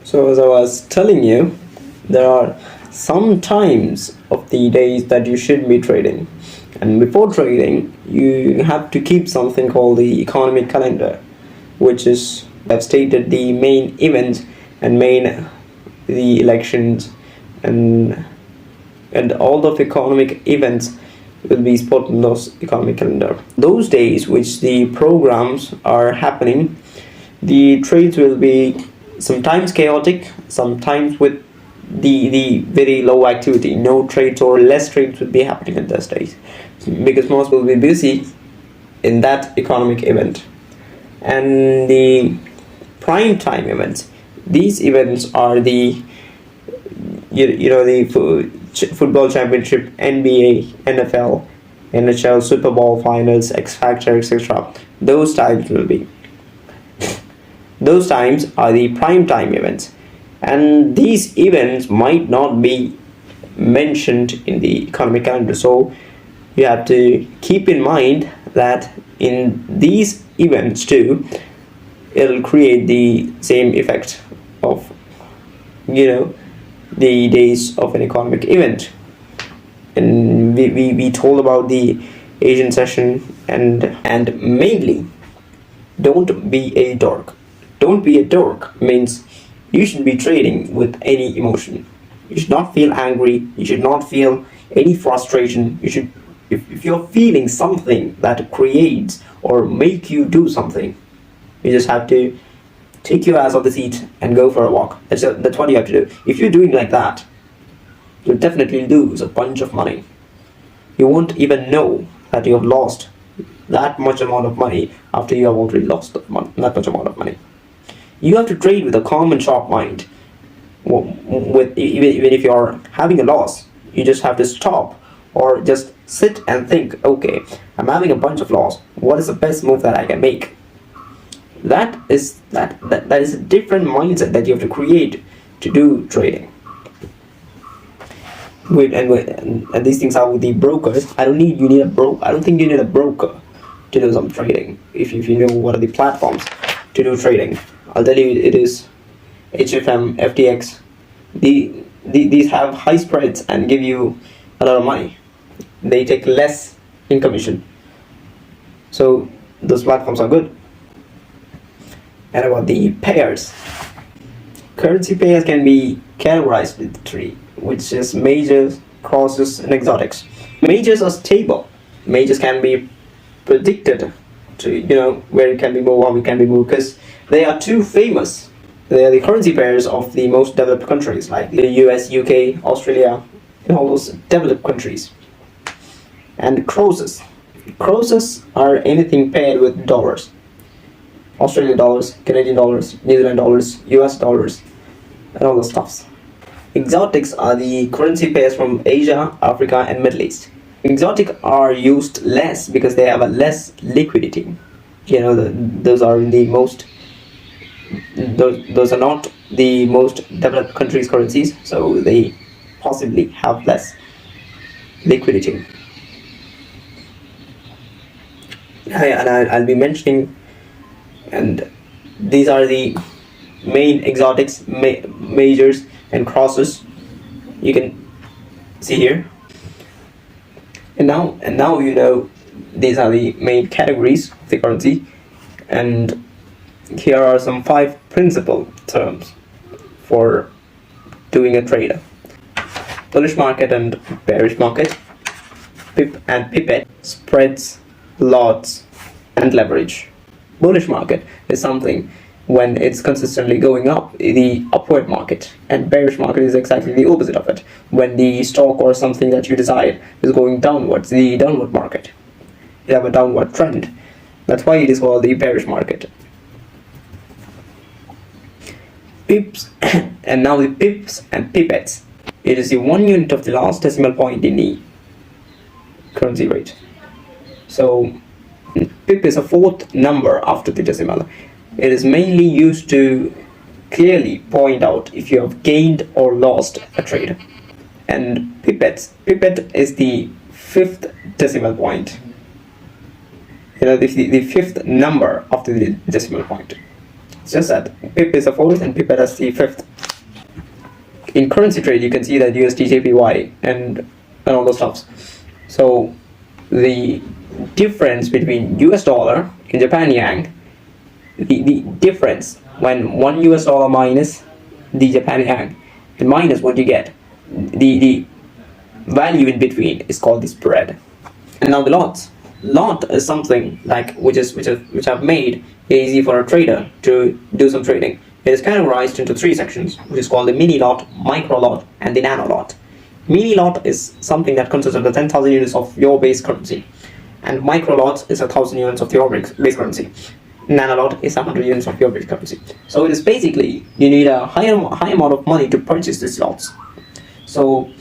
So as I was telling you, there are some times of the days that you should be trading. And before trading, you have to keep something called the economic calendar, which is, I've stated, the main events and the elections and all of economic events will be spot in those economic calendar. Those days which the programs are happening, the trades will be sometimes chaotic, sometimes with the very low activity. No trades or less trades will be happening at those days because most will be busy in that economic event. And the prime time events, these events are the football championship, NBA, NFL, NHL, Super Bowl finals, X Factor, etc. Those times are the prime time events, and these events might not be mentioned in the economic calendar. So you have to keep in mind that in these events too, it'll create the same effect of the days of an economic event. And we told about the Asian session, and mainly, don't be a dork. Don't be a dork means you should be trading with any emotion. You should not feel angry. You should not feel any frustration. You should, if you're feeling something that creates or make you do something, you just have to take your ass off the seat and go for a walk. That's what you have to do. If you're doing like that, you'll definitely lose a bunch of money. You won't even know that you have lost that much amount of money after you have already lost that much amount of money. You have to trade with a calm and sharp mind. Even if you're having a loss, you just have to stop or just sit and think, okay, I'm having a bunch of loss. What is the best move that I can make? That is a different mindset that you have to create to do trading. And these things are with the brokers. I don't think you need a broker to do some trading. If you know what are the platforms to do trading, I'll tell you, it is HFM, FTX. These have high spreads and give you a lot of money. They take less in commission. So those platforms are good. And about the pairs, currency pairs can be categorized into three, which is majors, crosses, and exotics. Majors are stable. Majors can be predicted to where it can be moved, how it can be moved, because they are too famous. They are the currency pairs of the most developed countries like the US, UK, Australia, and all those developed countries. And crosses are anything paired with dollars. Australian dollars, Canadian dollars, New Zealand dollars, US dollars, and all those stuffs. Exotics are the currency pairs from Asia, Africa, and Middle East. Exotic are used less because they have a less liquidity. Those are not the most developed countries' currencies, so they possibly have less liquidity. And I'll be mentioning, and these are the main exotics, majors, and crosses. You can see here. And now these are the main categories of the currency, and here are some 5 principal terms for doing a trade: bullish market and bearish market, pip and pipette, spreads, lots, and leverage. Bullish market is something when it's consistently going up, the upward market, and bearish market is exactly the opposite of it, when the stock or something that you desire is going downwards, the downward market. You have a downward trend. That's why it is called the bearish market. Pips and now the pips and pipettes. It is the 1 unit of the last decimal point in the currency rate. So pip is a 4th number after the decimal. It is mainly used to clearly point out if you have gained or lost a trade. And pipette is the 5th decimal point. The 5th number after the decimal point. It's just that pip is the 4th and pipette is the 5th. in currency trade, you can see that USD, JPY, and all those stuffs. So the difference between US dollar and Japan yen, the difference when one US dollar minus the Japan yen and minus what you get, the value in between is called the spread. And now the lots. Lot is something like which I've made easy for a trader to do some trading. It is categorized into 3 sections, which is called the mini lot, micro lot, and the nano lot. Mini lot is something that consists of the 10,000 units of your base currency, and micro lot is 1,000 units of your base currency. Nano lot is 100 units of your base currency. So it is basically you need a high amount of money to purchase these lots. So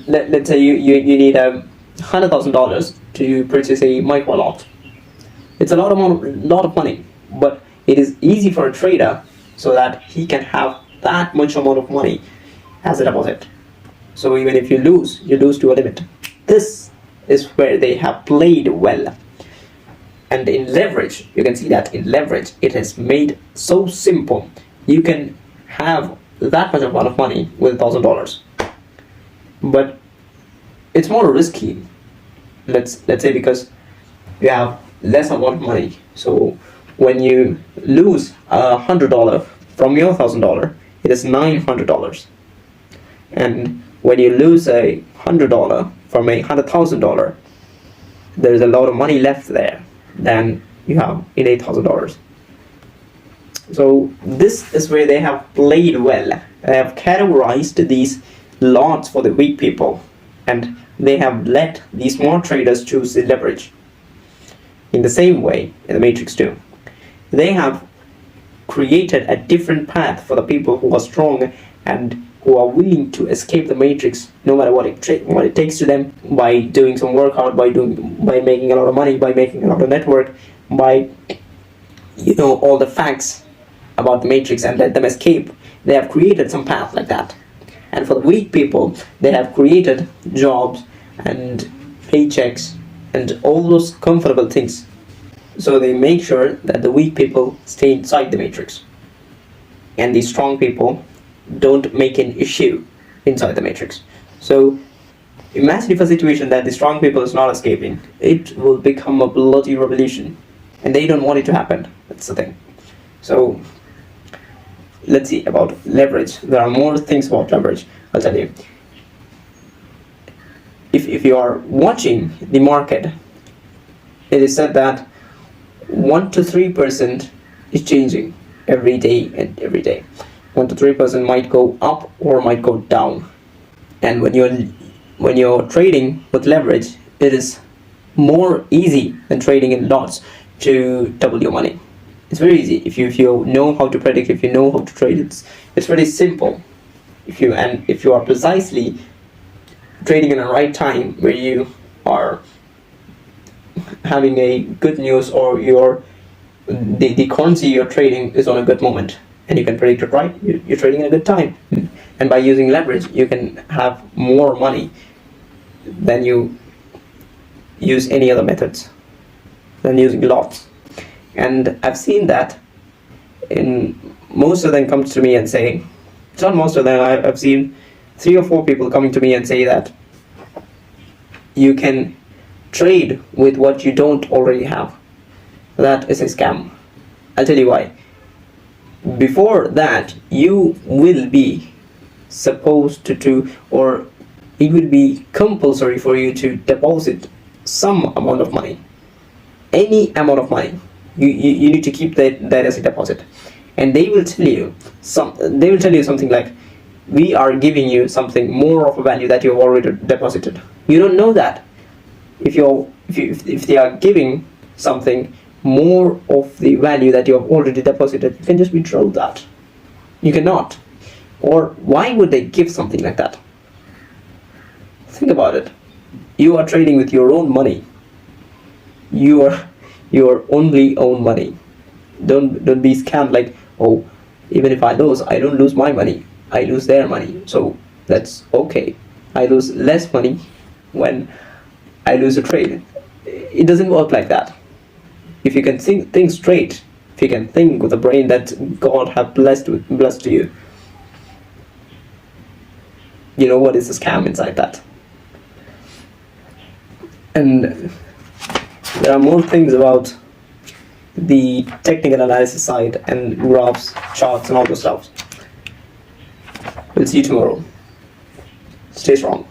let's say you need $100,000 to purchase a micro lot. It's a lot of money, but it is easy for a trader so that he can have that much amount of money as a deposit. So even if you lose to a limit. This is where they have played well. And in leverage, you can see that in leverage it is made so simple. You can have that much amount of money with $1,000, but it's more risky. Let's say because you have less amount of money. So when you lose $100 from your $1,000, it is $900. And when you lose $100 from $100,000, there is a lot of money left there than you have in $8,000. So this is where they have played well. They have categorized these lots for the weak people, and they have let the smart traders choose the leverage. In the same way, in the matrix too, they have created a different path for the people who are strong and who are willing to escape the matrix, no matter what it takes to them, by doing some workout, by making a lot of money, by making a lot of network, by all the facts about the matrix, and let them escape. They have created some path like that. And for the weak people, they have created jobs and paychecks and all those comfortable things. So they make sure that the weak people stay inside the matrix, and the strong people don't make an issue inside the matrix. So imagine if a situation that the strong people is not escaping, it will become a bloody revolution, and they don't want it to happen. That's the thing. So let's see about leverage. There are more things about leverage, I'll tell you. If you are watching the market, it is said that 1 to 3% is changing every day and every day. 1 to 3% might go up or might go down. And when you're trading with leverage, it is more easy than trading in lots to double your money. It's very easy if you know how to predict, if you know how to trade. It's very simple. If you are precisely trading in the right time, where you are having a good news, or the currency you're trading is on a good moment, and you can predict it right, you're trading in a good time. And by using leverage, you can have more money than you use any other methods, than using lots. And I've seen that in most of them comes to me and say, it's not most of them, I've seen 3 or 4 people coming to me and say that you can trade with what you don't already have. That is a scam. I'll tell you why. Before that, you will be supposed to or it will be compulsory for you to deposit some amount of money. Any amount of money. You need to keep that as a deposit. And they will tell you something like, we are giving you something more of a value that you've already deposited. You don't know that. If they are giving something more of the value that you have already deposited, you can just withdraw that. You cannot. Or why would they give something like that? Think about it. You are trading with your own money. Your only own money. Don't be scammed like, oh, even if I lose, I don't lose my money, I lose their money, so that's okay. I lose less money when I lose a trade. It doesn't work like that. If you can think straight, if you can think with the brain that God have blessed to you, you know what is a scam inside that. And there are more things about the technical analysis side and graphs, charts, and all those stuff. We'll see you tomorrow. Stay strong.